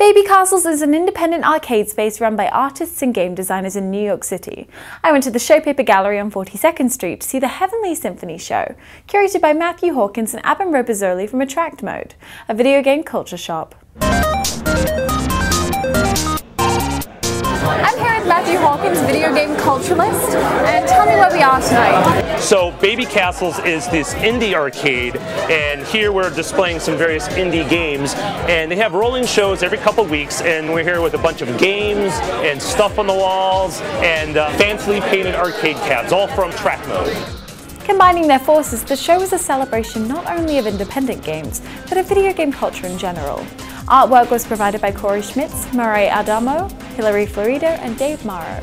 Babycastles is an independent arcade space run by artists and game designers in New York City. I went to the Showpaper Gallery on 42nd Street to see the Heavenly Symphony show, curated by Matthew Hawkins and Abram Robozzoli from Attract Mode, a video game culture shop. I'm here with Matthew Hawkins, video game culturalist, and tell me where we are tonight. So Babycastles is this indie arcade, and here we're displaying some various indie games, and they have rolling shows every couple weeks, and we're here with a bunch of games and stuff on the walls and fancily painted arcade cabs, all from Track Mode. Combining their forces, the show is a celebration not only of independent games, but of video game culture in general. Artwork was provided by Corey Schmitz, Murray Adamo, Hilary Florido, and Dave Morrow.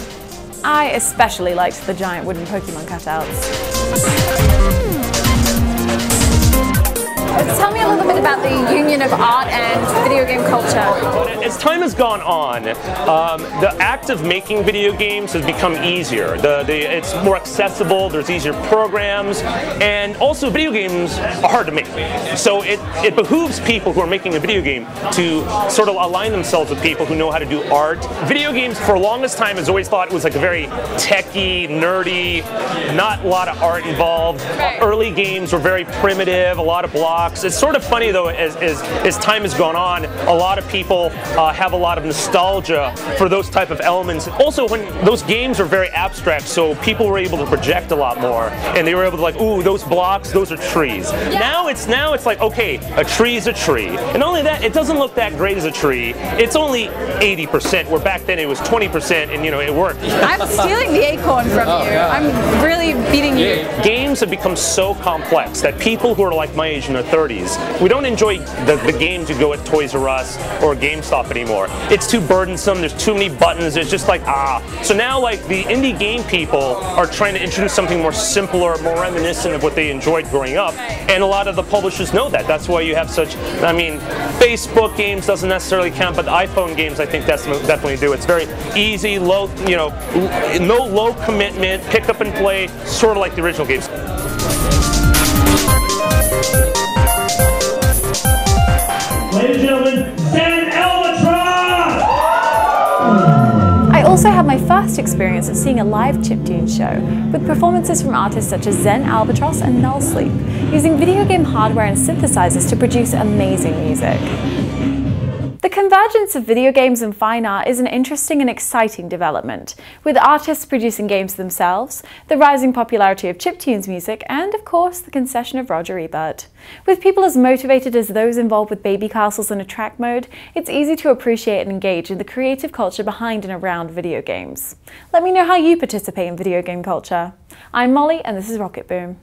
I especially liked the giant wooden Pokemon cutouts. Tell me a little bit about the union of art and video game culture. As time has gone on, the act of making video games has become easier. It's more accessible, there's easier programs, and also video games are hard to make. So it behooves people who are making a video game to sort of align themselves with people who know how to do art. Video games, for the longest time, has always thought it was like a very techy, nerdy, not a lot of art involved. Right. Early games were very primitive, a lot of blocks. It's sort of funny though, as time has gone on, a lot of people have a lot of nostalgia for those type of elements. Also, when those games are very abstract, so people were able to project a lot more, and they were able to like, ooh, those blocks, those are trees. Yeah. Now it's like, okay, a tree is a tree, and not only that, it doesn't look that great as a tree. It's only 80%, where back then it was 20%, and you know it worked. I'm stealing the acorn from you. Yeah. I'm really beating you. Games have become so complex that people who are like my age in their 30s, we don't enjoy the game to go at Toys R Us or GameStop anymore. It's too burdensome, there's too many buttons, it's just like, So now like the indie game people are trying to introduce something more simpler, more reminiscent of what they enjoyed growing up, and a lot of the publishers know that. That's why you have such, I mean, Facebook games doesn't necessarily count, but iPhone games I think definitely do. It's very easy, low, no low commitment, pick up and play, sort of like the original games. Ladies and gentlemen, Zen Albatross! I also had my first experience of seeing a live chiptune show, with performances from artists such as Zen Albatross and Null Sleep, using video game hardware and synthesizers to produce amazing music. The convergence of video games and fine art is an interesting and exciting development, with artists producing games themselves, the rising popularity of chiptunes music, and of course the concession of Roger Ebert. With people as motivated as those involved with Babycastles and Attract Mode, it's easy to appreciate and engage in the creative culture behind and around video games. Let me know how you participate in video game culture. I'm Molly, and this is Rocketboom.